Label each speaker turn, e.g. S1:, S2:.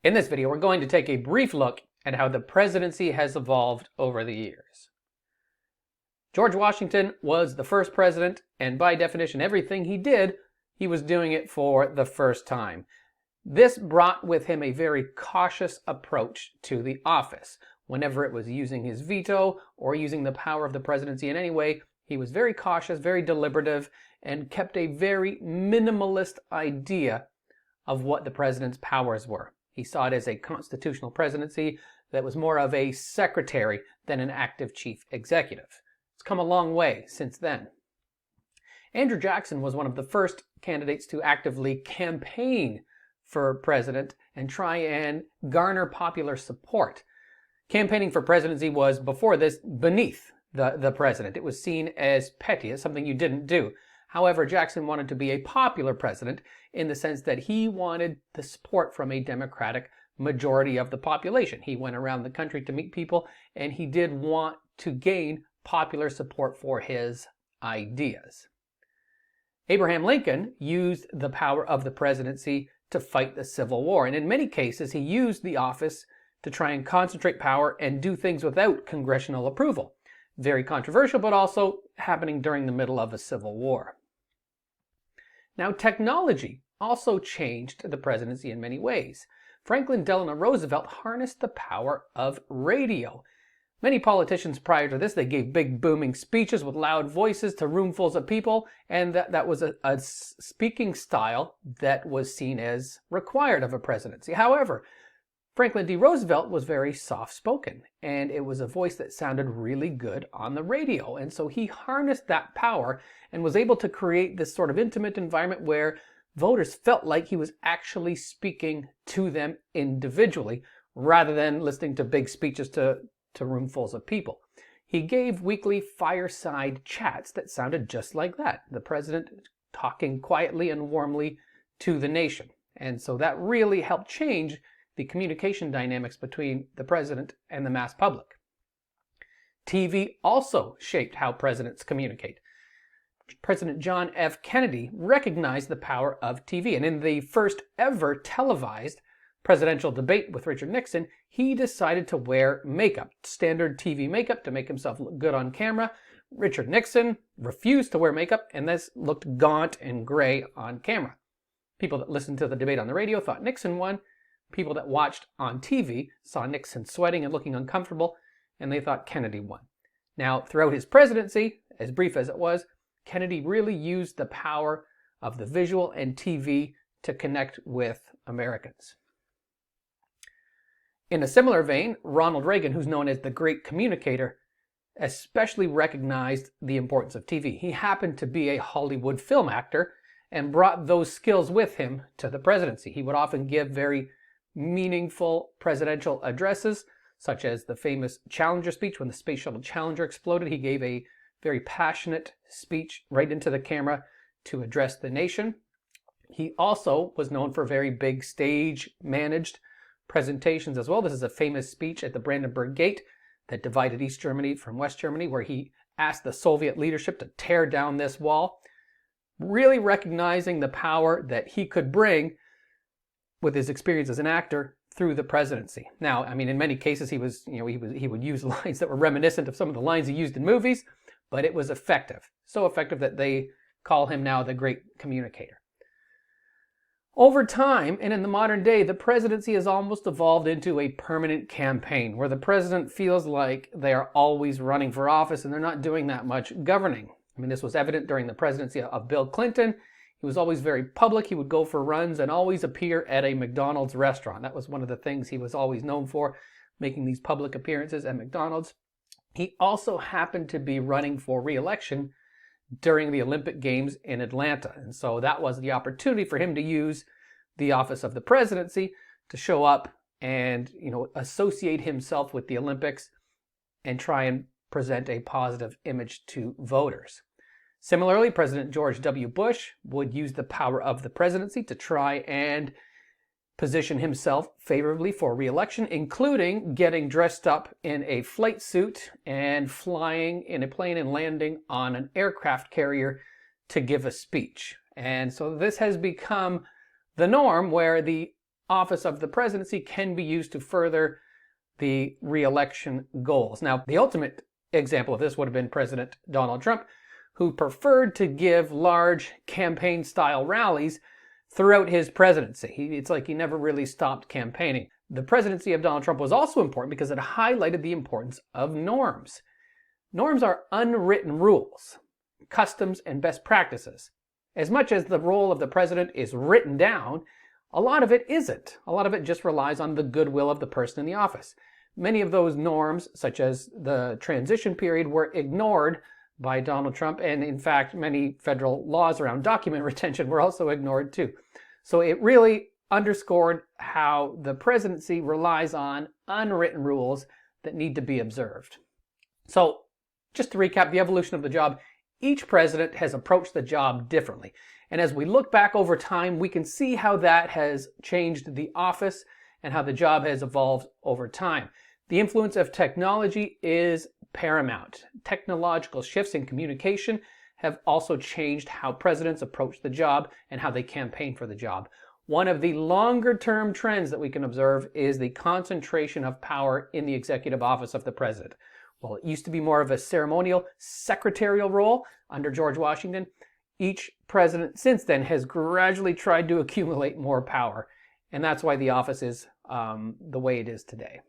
S1: In this video, we're going to take a brief look at how the presidency has evolved over the years. George Washington was the first president, and by definition, everything he did, he was doing it for the first time. This brought with him a very cautious approach to the office. Whenever it was using his veto or using the power of the presidency in any way, he was very cautious, very deliberative, and kept a very minimalist idea of what the president's powers were. He saw it as a constitutional presidency that was more of a secretary than an active chief executive. It's come a long way since then. Andrew Jackson was one of the first candidates to actively campaign for president and try and garner popular support. Campaigning for presidency was, before this, beneath the president. It was seen as petty, as something you didn't do. However, Jackson wanted to be a popular president in the sense that he wanted the support from a Democratic majority of the population. He went around the country to meet people, and he did want to gain popular support for his ideas. Abraham Lincoln used the power of the presidency to fight the Civil War, and in many cases he used the office to try and concentrate power and do things without congressional approval. Very controversial, but also happening during the middle of a civil war. Now, technology also changed the presidency in many ways. Franklin Delano Roosevelt harnessed the power of radio. Many politicians prior to this, they gave big booming speeches with loud voices to roomfuls of people, and that was a speaking style that was seen as required of a presidency. However, Franklin D. Roosevelt was very soft-spoken, and it was a voice that sounded really good on the radio. And so he harnessed that power and was able to create this sort of intimate environment where voters felt like he was actually speaking to them individually, rather than listening to big speeches to roomfuls of people. He gave weekly fireside chats that sounded just like that, the president talking quietly and warmly to the nation. And so that really helped change the communication dynamics between the president and the mass public. TV also shaped how presidents communicate. President John F. Kennedy recognized the power of TV, and in the first ever televised presidential debate with Richard Nixon, he decided to wear makeup, standard TV makeup, to make himself look good on camera. Richard Nixon refused to wear makeup, and this looked gaunt and gray on camera. People that listened to the debate on the radio thought Nixon won. People that watched on TV saw Nixon sweating and looking uncomfortable, and they thought Kennedy won. Now, throughout his presidency, as brief as it was, Kennedy really used the power of the visual and TV to connect with Americans. In a similar vein, Ronald Reagan, who's known as the Great Communicator, especially recognized the importance of TV. He happened to be a Hollywood film actor and brought those skills with him to the presidency. He would often give very meaningful presidential addresses, such as the famous Challenger speech. When the Space Shuttle Challenger exploded, he gave a very passionate speech right into the camera to address the nation. He also was known for very big stage-managed presentations as well. This is a famous speech at the Brandenburg Gate that divided East Germany from West Germany, where he asked the Soviet leadership to tear down this wall, really recognizing the power that he could bring with his experience as an actor through the presidency. Now, I mean, in many cases, he would use lines that were reminiscent of some of the lines he used in movies, but it was effective. So effective that they call him now the Great Communicator. Over time, and in the modern day, the presidency has almost evolved into a permanent campaign where the president feels like they are always running for office and they're not doing that much governing. I mean, this was evident during the presidency of Bill Clinton. He was always very public. He would go for runs and always appear at a McDonald's restaurant. That was one of the things he was always known for, making these public appearances at McDonald's. He also happened to be running for re-election during the Olympic Games in Atlanta. And so that was the opportunity for him to use the office of the presidency to show up and, associate himself with the Olympics and try and present a positive image to voters. Similarly, President George W. Bush would use the power of the presidency to try and position himself favorably for re-election, including getting dressed up in a flight suit and flying in a plane and landing on an aircraft carrier to give a speech. And so this has become the norm, where the office of the presidency can be used to further the re-election goals. Now, the ultimate example of this would have been President Donald Trump, who preferred to give large campaign-style rallies throughout his presidency. It's like he never really stopped campaigning. The presidency of Donald Trump was also important because it highlighted the importance of norms. Norms are unwritten rules, customs, and best practices. As much as the role of the president is written down, a lot of it isn't. A lot of it just relies on the goodwill of the person in the office. Many of those norms, such as the transition period, were ignored by Donald Trump, and in fact, many federal laws around document retention were also ignored too. So it really underscored how the presidency relies on unwritten rules that need to be observed. So, just to recap the evolution of the job, each president has approached the job differently. And as we look back over time, we can see how that has changed the office and how the job has evolved over time. The influence of technology is paramount. Technological shifts in communication have also changed how presidents approach the job and how they campaign for the job. One of the longer-term trends that we can observe is the concentration of power in the executive office of the president. While it used to be more of a ceremonial, secretarial role under George Washington, each president since then has gradually tried to accumulate more power. And that's why the office is the way it is today.